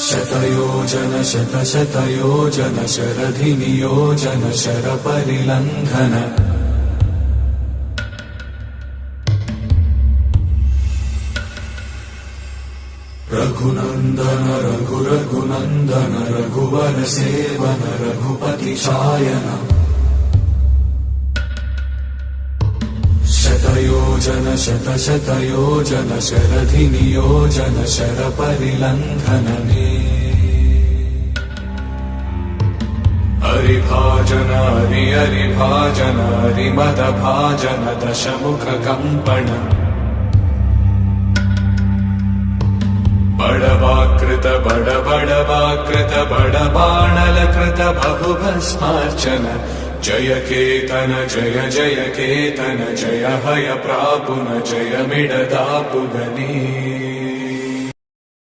शतयोजन शतशतयोजन शरधिनियोजन शरपरिलङ्घन रघुनन्दन रघुरघुनन्दन रघुवर सेवन रघुपति चायन शतयोजन शतशतयोजन शरधिनियोजन शरपरिलङ्घन हरिभाजन हरिभाजन हरिमदभाजन दशमुखकम्पण बड़वाकृत बड़वाकृत बड़बाणलकृत बहुभस्मार्चन जय केतन जय केतन जय हय प्रापुन जय मिडदापुगनी।